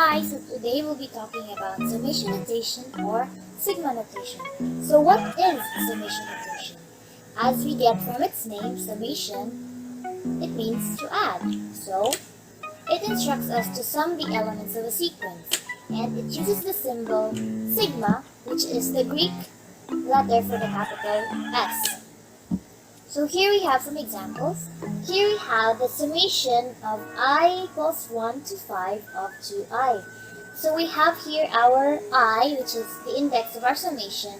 Hi, so today we'll be talking about summation notation or sigma notation. So what is summation notation? As we get from its name, summation, it means to add. So it instructs us to sum the elements of a sequence, and it uses the symbol sigma, which is the Greek letter for the capital S. So here we have some examples. Here we have the summation of I equals 1 to 5 up to I. So we have here our I, which is the index of our summation.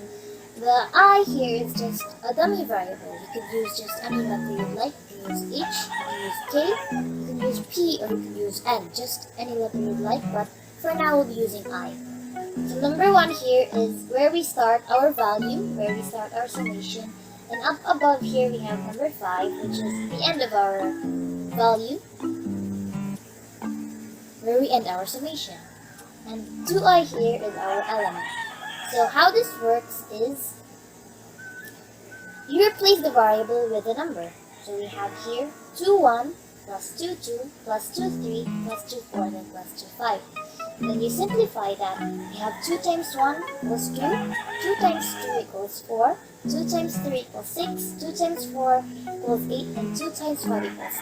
The I here is just a dummy variable. You could use just any letter you'd like. You can use H, you can use K, you can use P, or you can use N. Just any letter you'd like, but for now we'll be using I. So number 1 here is where we start our value, where we start our summation. And up above here we have number 5, which is the end of our value, where we end our summation. And 2i here is our element. So how this works is, you replace the variable with a number. So we have here 2, 1, plus 2, 2, plus 2, 3, plus 2, 4, then plus 2, 5. Then you simplify that. We have 2 times 1 equals 2, 2 times 2 equals 4, 2 times 3 equals 6, 2 times 4 equals 8, and 2 times 5 equals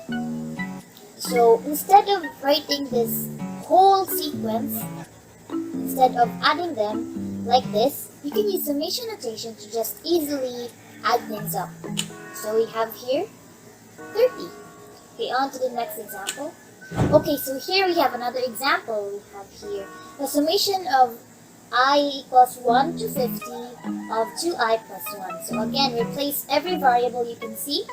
10. So instead of writing this whole sequence, instead of adding them like this, you can use summation notation to just easily add things up. So we have here 30. Okay, on to the next example. Okay, so here we have another example. We have here the summation of I equals 1 to 50 of 2i plus 1. So again, replace every variable you can see.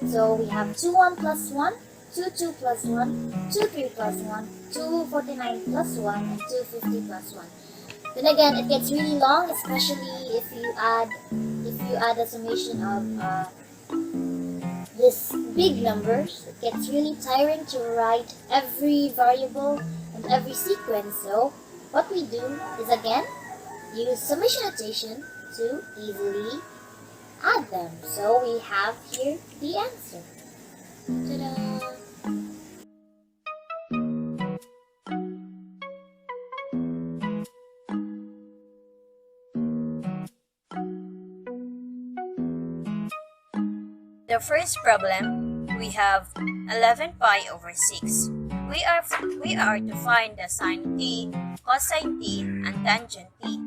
So we have 2, 1 plus 1, 2, 2 plus 1, 2, 3 plus 1, 2, 49 plus 1, and 2, 50 plus 1. Then again, it gets really long, especially if you add a summation of this big numbers. It gets really tiring to write every variable and every sequence. So what we do is again use summation notation to easily add them. So we have here the answer. Ta-da! The first problem, we have 11 pi over 6. We are to find the sine t, cosine t, and tangent t.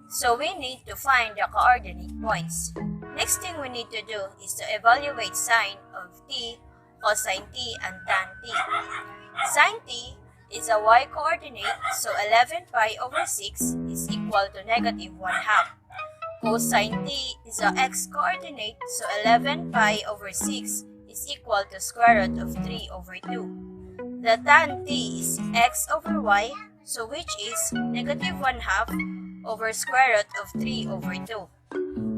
So we need to find the coordinate points. Next thing we need to do is to evaluate sine of t, cosine t, and tan t. Sine t is a y coordinate, so 11 pi over 6 is equal to negative 1 half. Cosine t is a x-coordinate, so 11 pi over 6 is equal to square root of 3 over 2. The tan t is x over y, so which is negative 1 half over square root of 3 over 2.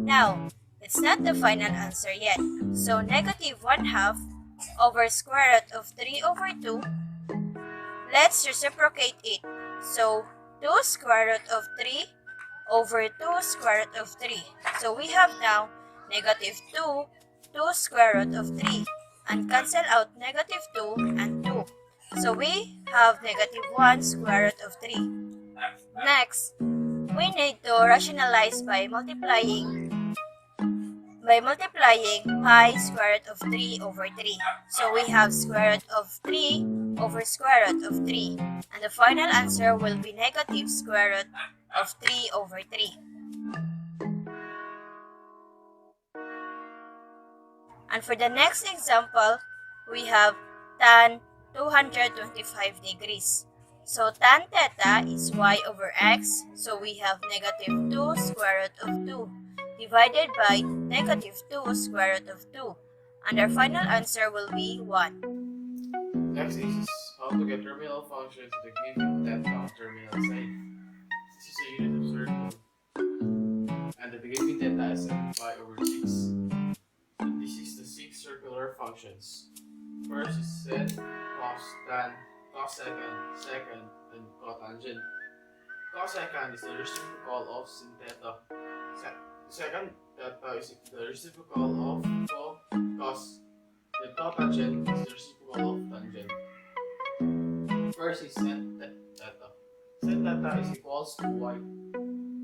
Now, it's not the final answer yet, so negative 1 half over square root of 3 over 2, let's reciprocate it. So, 2 square root of 3 over 2 square root of 3. So we have now negative 2, 2 square root of 3, and cancel out negative 2 and 2. So we have negative 1 square root of 3. Next, we need to rationalize by multiplying pi square root of 3 over 3. So we have square root of 3 over square root of 3. And the final answer will be negative square root of 3 over 3. And for the next example, we have tan 225 degrees. So tan theta is y over x, so we have negative 2 square root of 2 divided by negative 2 square root of 2. And our final answer will be 1. Next is how to get terminal functions to the given theta on terminal side. This is a unit of circle, and the given theta is 7 pi over 6. And this is the 6 circular functions. First is sen, cos, tan, cosecant, secant, and cotangent. Cosecant is the reciprocal of sin theta. Second theta is the reciprocal of cos. The cotangent is the reciprocal of tangent. first is sin theta. Sin theta is equals to y.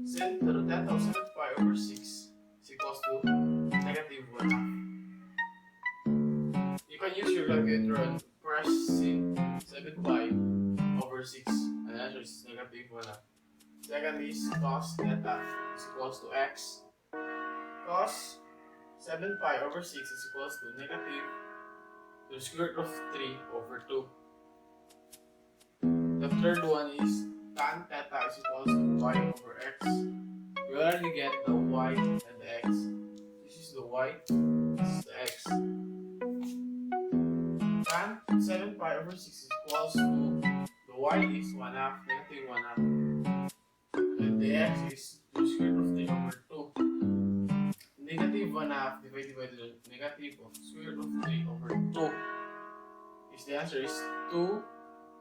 Sin to the theta of 7 pi over 6 is equals to negative 1 half. You can use your calculator and press sin 7 pi over 6 and the answer is negative 1 half. Second is cos theta is equals to x. Cos 7 pi over 6 is equals to negative to the square root of 3 over 2. The third one is tan theta is equals to y over x. We already get the y and the x. This is the y, this is the x. Tan 7 pi over 6 is equals to the y is 1 half, negative 1 half. And the x is the square root of 3 over 2. Negative 1 half divided by the negative of square root of 3 over 2. The answer is 2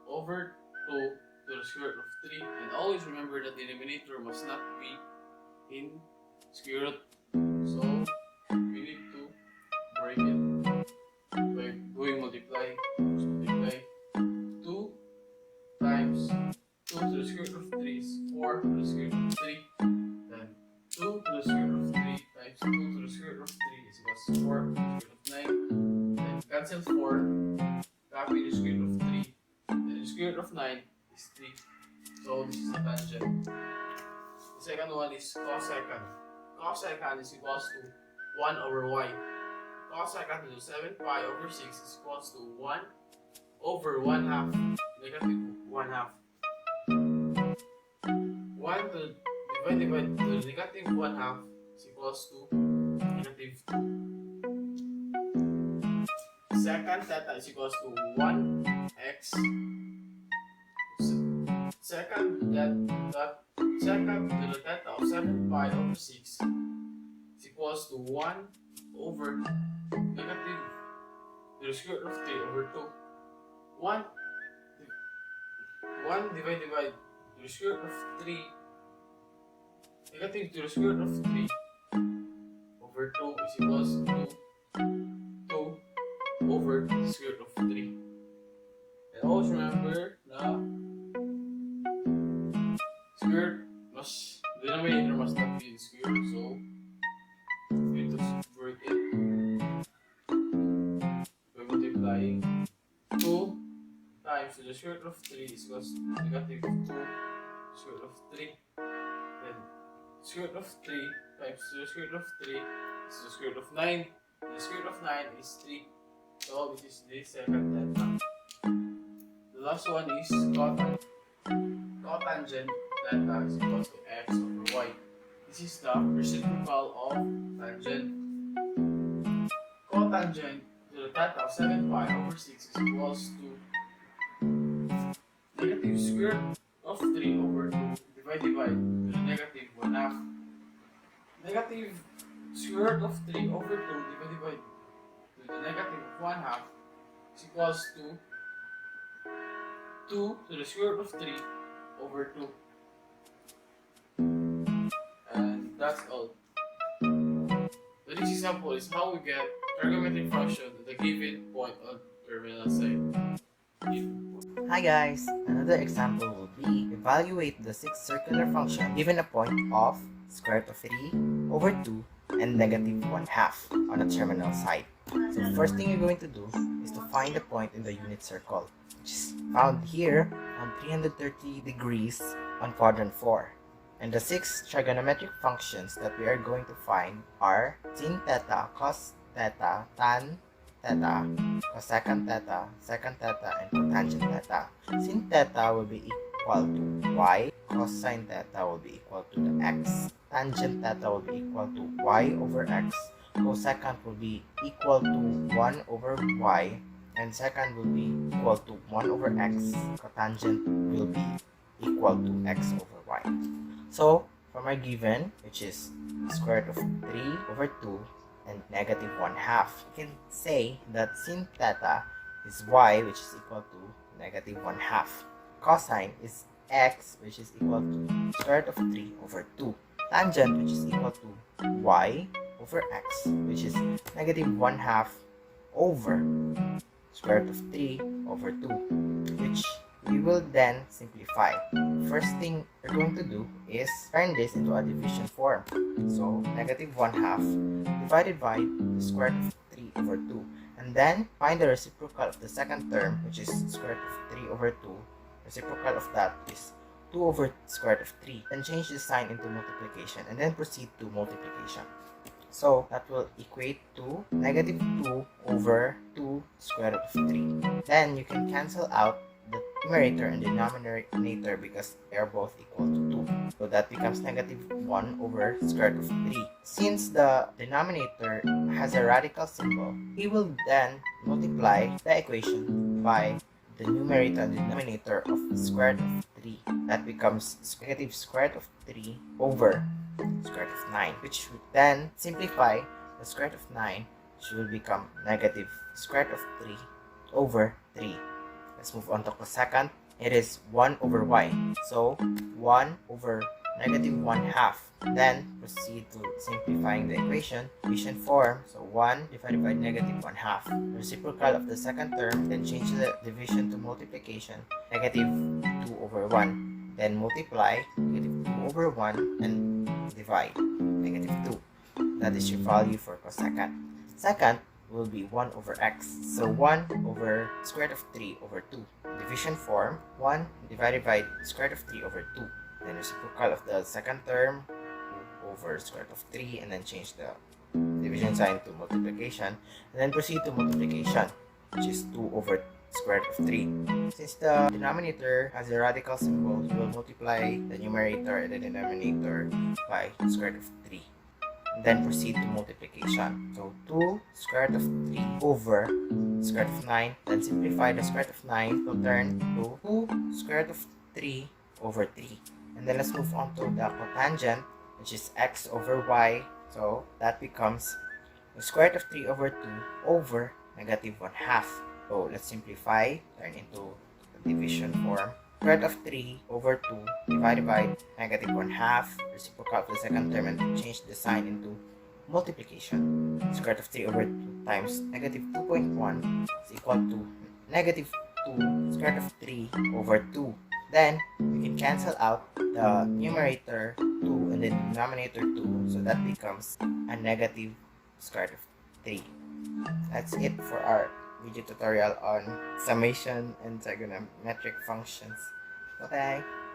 over 2 to the square root of 3. And always remember that the denominator must not be in square root. So we need to break it by doing multiply. Multiply 2 times 2 to the square root of 3 is 4 to the square root of 3. Then 2 to the square root of 3 times 2 to the square root of 3 is equals to 4 to the square root of 9. Then cancel 4. Copy the square root of 3. Then the square root of 9 is 3. So this is the tangent. The second one is cosecant. Cosecant is equals to 1 over y. Cosecant to 7 pi over 6 is equals to 1 over 1 half, negative 1 half. 1 to divided by the negative 1 half is equals to negative 2. Second theta is equals to 1x. Second to the theta of 7 pi over 6 is equals to 1 over negative to the square root of 3 over 2. 1 divided by the square root of 3 negative to the square root of 3 over 2 is equals to 2 over the square root of 3. And always remember the denominator must not be in square root, so we need to break it by multiplying 2 times to the square root of 3 is equals to negative 2 square root of 3. Then square root of 3 times to the square root of 3 is the square root of 9. The square root of 9 is 3. So this is the second theta. The last one is cotangent theta is equals to x over y. This is the reciprocal of tangent. Cotangent to the theta of 7 pi over 6 is equals to negative square root of 3 over 2 divided by the negative 1 half. Negative square root of 3 over 2 divided by the negative of 1 half is equals to 2 to the square root of 3 over 2. And that's all. The next example is how we get trigonometric function at a given point on terminal side. Hi guys! Another example will be evaluate the sixth circular function given a point of square root of 3 over 2 and negative 1 half on a terminal side. So first thing you're going to do is to find the point in the unit circle, which is found here on 330 degrees on quadrant 4. And the six trigonometric functions that we are going to find are sin theta, cos theta, tan theta, cosecant theta, secant theta, and cotangent theta. Sin theta will be equal to y, cosine theta will be equal to the x, tangent theta will be equal to y over x, cosecant will be equal to 1 over y, and secant will be equal to 1 over x, cotangent will be equal to x over y. So, from our given, which is square root of 3 over 2 and negative 1 half, you can say that sin theta is y, which is equal to negative 1 half. Cosine is x, which is equal to square root of 3 over 2. Tangent, which is equal to y over x, which is negative 1 half over square root of 3 over 2, which we will then simplify. First thing we're going to do is turn this into a division form. So negative 1/2 divided by the square root of 3 over 2. And then find the reciprocal of the second term, which is square root of 3 over 2. Reciprocal of that is 2 over square root of 3. Then change the sign into multiplication and then proceed to multiplication. So that will equate to negative 2 over 2 square root of 3. Then you can cancel out the numerator and denominator because they are both equal to 2. So that becomes negative 1 over square root of 3. Since the denominator has a radical symbol, we will then multiply the equation by the numerator and denominator of square root of 3. That becomes negative square root of 3 over square root of 9, which would then simplify the square root of 9, which will become negative square root of 3 over 3. Let's move on to cosecant. It is 1 over y. So 1 over negative 1/2. Then proceed to simplifying the equation. Division form. So 1 divided by negative 1/2. Reciprocal of the second term. Then change the division to multiplication. Negative 2 over 1. Then multiply negative 2 over 1 and divide negative 2. That is your value for cosecant. Second will be 1 over x. So 1 over square root of 3 over 2. Division form, 1 divided by square root of 3 over 2. Then reciprocal of the second term, 2 over square root of 3, and then change the division sign to multiplication. And then proceed to multiplication, which is 2 over square root of 3. Since the denominator has a radical symbol, you will multiply the numerator and the denominator by square root of 3. Then proceed to multiplication. So 2 square root of 3 over square root of 9. Then simplify the square root of 9 to turn to 2 square root of 3 over 3. And then let's move on to the cotangent, which is x over y. So that becomes the square root of 3 over 2 over negative 1/2. So let's simplify, turn into the division form. Square root of 3 over 2 divided by negative 1/2, reciprocal of the second term, and change the sign into multiplication. Square root of 3 over 2 times negative 2.1 is equal to negative 2 square root of 3 over 2. Then we can cancel out the numerator 2 and the denominator 2, so that becomes a negative square root of 3. That's it for our video tutorial on summation and trigonometric functions. Bye-bye!